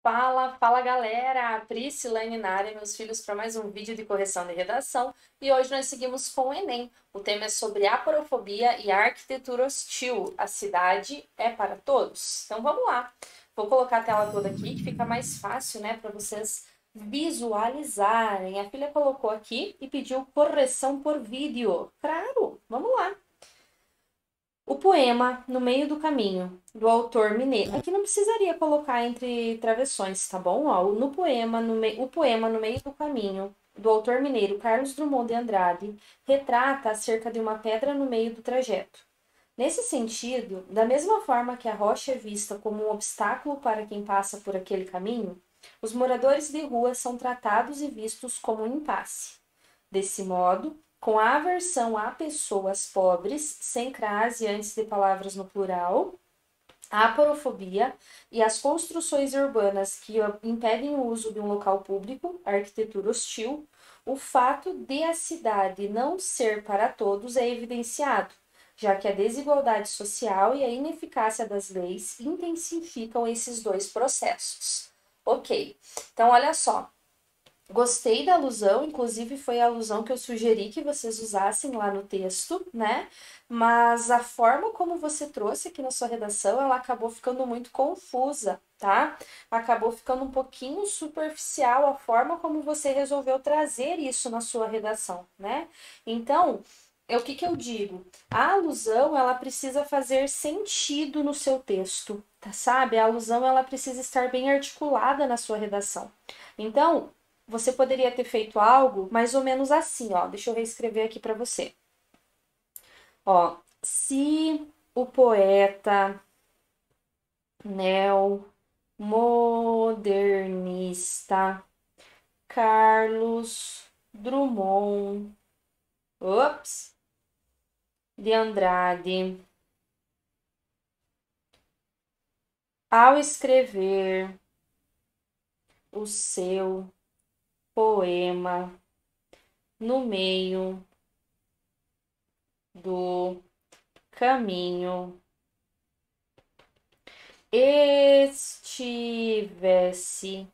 Fala galera! Priscilane na área, meus filhos, para mais um vídeo de correção de redação. E hoje nós seguimos com o Enem. O tema é sobre aporofobia e arquitetura hostil. A cidade é para todos? Então vamos lá. Vou colocar a tela toda aqui, que fica mais fácil, né, para vocês visualizarem. A filha colocou aqui e pediu correção por vídeo. Claro, vamos lá. O poema No Meio do Caminho, do autor mineiro. Aqui não precisaria colocar entre travessões, tá bom? Ó, o poema No Meio do Caminho, do autor mineiro Carlos Drummond de Andrade, retrata acerca de uma pedra no meio do trajeto. Nesse sentido, da mesma forma que a rocha é vista como um obstáculo para quem passa por aquele caminho, os moradores de rua são tratados e vistos como um impasse. Desse modo, com a aversão a pessoas pobres, sem crase antes de palavras no plural, a aporofobia e as construções urbanas que impedem o uso de um local público, a arquitetura hostil, o fato de a cidade não ser para todos é evidenciado, já que a desigualdade social e a ineficácia das leis intensificam esses dois processos. Ok, então olha só. Gostei da alusão, inclusive foi a alusão que eu sugeri que vocês usassem lá no texto, né? Mas a forma como você trouxe aqui na sua redação, ela acabou ficando muito confusa, tá? Acabou ficando um pouquinho superficial a forma como você resolveu trazer isso na sua redação, né? Então, o que que eu digo? A alusão, ela precisa fazer sentido no seu texto, tá? Sabe? A alusão, ela precisa estar bem articulada na sua redação. Então, você poderia ter feito algo mais ou menos assim, ó. Deixa eu reescrever aqui para você. Ó, se o poeta neomodernista Carlos Drummond, de Andrade, ao escrever o seu poema No Meio do Caminho, estivesse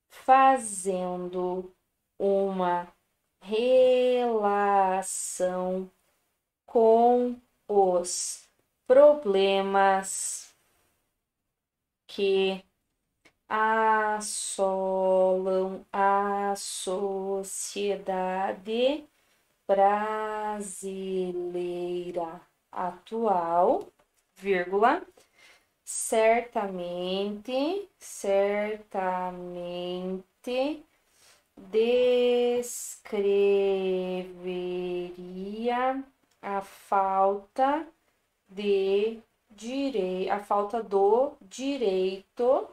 fazendo uma relação com os problemas que assolam a sociedade brasileira atual, vírgula, certamente descreveria a falta a falta do direito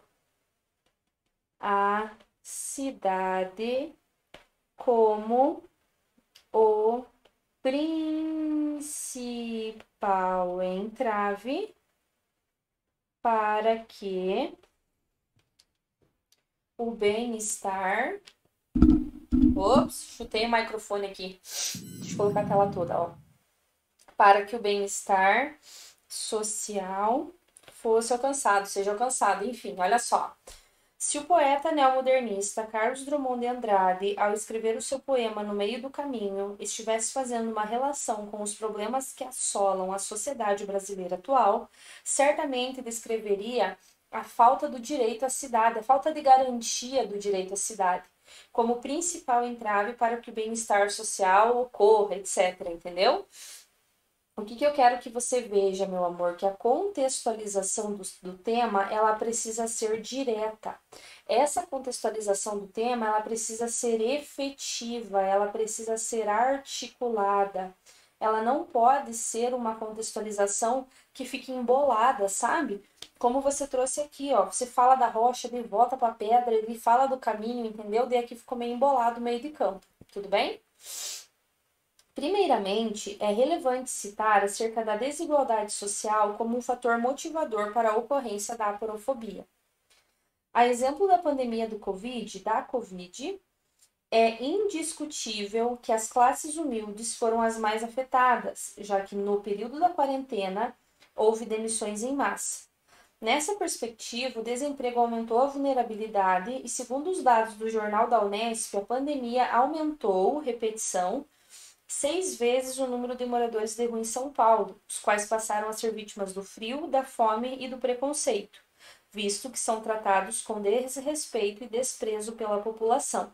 à cidade como o principal entrave para que o bem-estar. Ops, chutei o microfone aqui. Deixa eu colocar a tela toda, ó. Para que o bem-estar social fosse alcançado, seja alcançado. Enfim, olha só. Se o poeta neomodernista Carlos Drummond de Andrade, ao escrever o seu poema No Meio do Caminho, estivesse fazendo uma relação com os problemas que assolam a sociedade brasileira atual, certamente descreveria a falta do direito à cidade, a falta de garantia do direito à cidade, como principal entrave para que o bem-estar social ocorra, etc. Entendeu? O que eu quero que você veja, meu amor, que a contextualização do tema, ela precisa ser direta. Essa contextualização do tema, ela precisa ser efetiva, ela precisa ser articulada. Ela não pode ser uma contextualização que fique embolada, sabe? Como você trouxe aqui, ó. Você fala da rocha, ele volta para a pedra, ele fala do caminho, entendeu? Daí aqui ficou meio embolado o meio de campo. Tudo bem? Primeiramente, é relevante citar acerca da desigualdade social como um fator motivador para a ocorrência da aporofobia. A exemplo da pandemia da Covid, é indiscutível que as classes humildes foram as mais afetadas, já que no período da quarentena houve demissões em massa. Nessa perspectiva, o desemprego aumentou a vulnerabilidade e, segundo os dados do Jornal da Unesp, a pandemia aumentou, repetição, 6 vezes o número de moradores de rua em São Paulo, os quais passaram a ser vítimas do frio, da fome e do preconceito, visto que são tratados com desrespeito e desprezo pela população.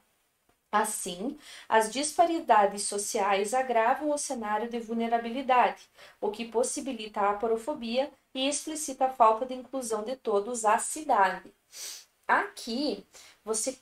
Assim, as disparidades sociais agravam o cenário de vulnerabilidade, o que possibilita a aporofobia e explicita a falta de inclusão de todos à cidade. Aqui, você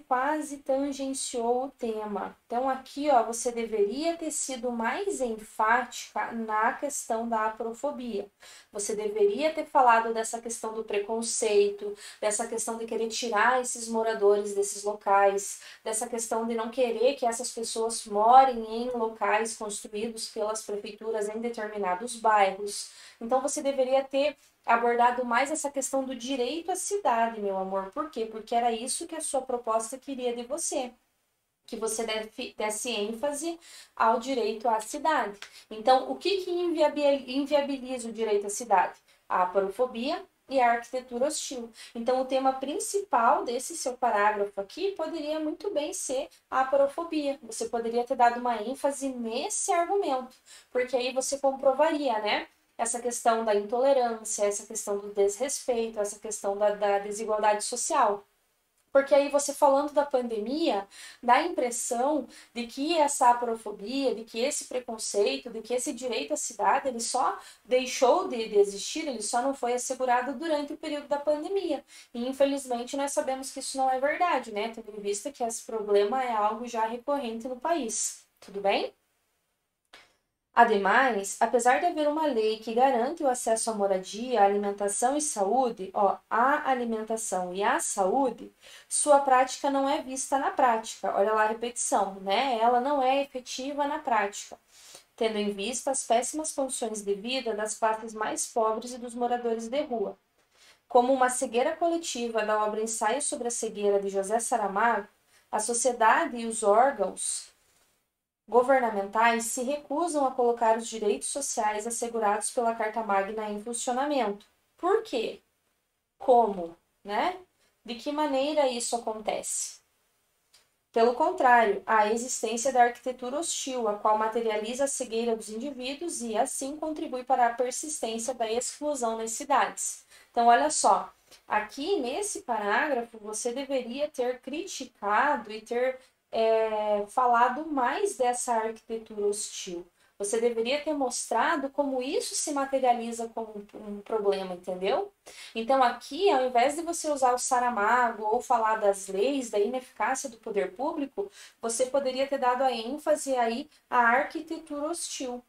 quase tangenciou o tema. Então, aqui, ó, você deveria ter sido mais enfática na questão da aporofobia. Você deveria ter falado dessa questão do preconceito, dessa questão de querer tirar esses moradores desses locais, dessa questão de não querer que essas pessoas morem em locais construídos pelas prefeituras em determinados bairros. Então, você deveria ter abordado mais essa questão do direito à cidade, meu amor. Por quê? Porque era isso que a sua proposta queria de você. Que você desse ênfase ao direito à cidade. Então, o que inviabiliza o direito à cidade? A aporofobia e a arquitetura hostil. Então, o tema principal desse seu parágrafo aqui poderia muito bem ser a aporofobia. Você poderia ter dado uma ênfase nesse argumento, porque aí você comprovaria, né? Essa questão da intolerância, essa questão do desrespeito, essa questão da desigualdade social. Porque aí você falando da pandemia, dá a impressão de que essa aporofobia, de que esse preconceito, de que esse direito à cidade, ele só deixou de existir, ele só não foi assegurado durante o período da pandemia. E infelizmente nós sabemos que isso não é verdade, né? Tendo em vista que esse problema é algo já recorrente no país. Tudo bem? Ademais, apesar de haver uma lei que garante o acesso à moradia, à alimentação e saúde, à alimentação e à saúde, sua prática não é vista na prática. Olha lá a repetição, né? Ela não é efetiva na prática, tendo em vista as péssimas condições de vida das classes mais pobres e dos moradores de rua. Como uma cegueira coletiva da obra Ensaio sobre a Cegueira de José Saramago, a sociedade e os órgãos governamentais se recusam a colocar os direitos sociais assegurados pela Carta Magna em funcionamento. Por quê? Como? Né? De que maneira isso acontece? Pelo contrário, a existência da arquitetura hostil, a qual materializa a cegueira dos indivíduos e, assim, contribui para a persistência da exclusão nas cidades. Então, olha só, aqui nesse parágrafo você deveria ter criticado e ter falado mais dessa arquitetura hostil. Você deveria ter mostrado como isso se materializa como um problema, entendeu? Então, aqui, ao invés de você usar o Saramago ou falar das leis, da ineficácia do poder público, você poderia ter dado a ênfase aí à arquitetura hostil.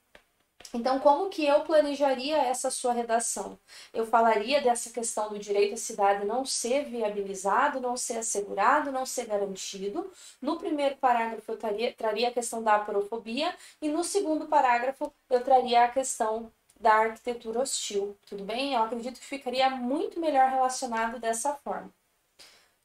Então, como que eu planejaria essa sua redação? Eu falaria dessa questão do direito à cidade não ser viabilizado, não ser assegurado, não ser garantido. No primeiro parágrafo, eu traria a questão da aporofobia e no segundo parágrafo, eu traria a questão da arquitetura hostil. Tudo bem? Eu acredito que ficaria muito melhor relacionado dessa forma.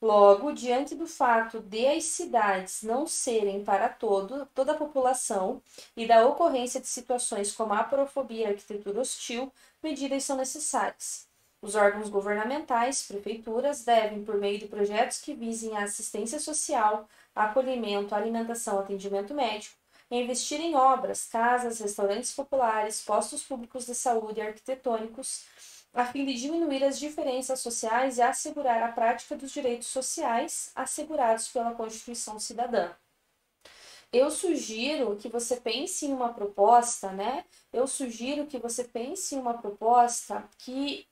Logo, diante do fato de as cidades não serem para toda a população e da ocorrência de situações como a aporofobia e a arquitetura hostil, medidas são necessárias. Os órgãos governamentais, prefeituras, devem, por meio de projetos que visem a assistência social, acolhimento, alimentação, atendimento médico, investir em obras, casas, restaurantes populares, postos públicos de saúde e arquitetônicos, a fim de diminuir as diferenças sociais e assegurar a prática dos direitos sociais assegurados pela Constituição Cidadã. Eu sugiro que você pense em uma proposta, né? Eu sugiro que você pense em uma proposta que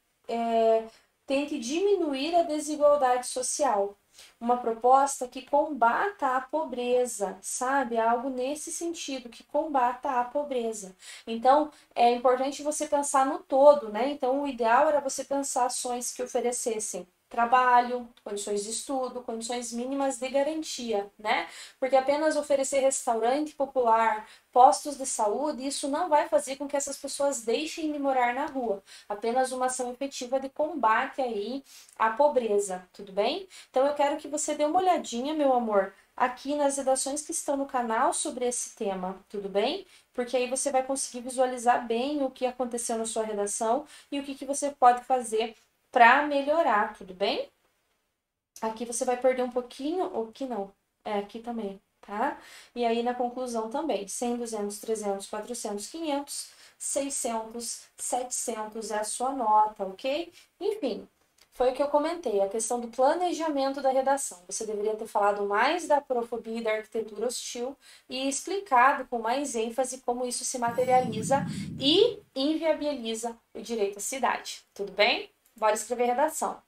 tente diminuir a desigualdade social. Uma proposta que combata a pobreza, sabe? Algo nesse sentido, que combata a pobreza. Então, é importante você pensar no todo, né? Então, o ideal era você pensar ações que oferecessem trabalho, condições de estudo, condições mínimas de garantia, né? Porque apenas oferecer restaurante popular, postos de saúde, isso não vai fazer com que essas pessoas deixem de morar na rua. Apenas uma ação efetiva de combate aí à pobreza, tudo bem? Então eu quero que você dê uma olhadinha, meu amor, aqui nas redações que estão no canal sobre esse tema, tudo bem? Porque aí você vai conseguir visualizar bem o que aconteceu na sua redação e o que você pode fazer para melhorar, tudo bem? Aqui você vai perder um pouquinho, ou aqui não, aqui também, tá? E aí na conclusão também, 100, 200, 300, 400, 500, 600, 700 é a sua nota, ok? Enfim, foi o que eu comentei, a questão do planejamento da redação. Você deveria ter falado mais da aporofobia e da arquitetura hostil e explicado com mais ênfase como isso se materializa e inviabiliza o direito à cidade, tudo bem? Bora escrever redação.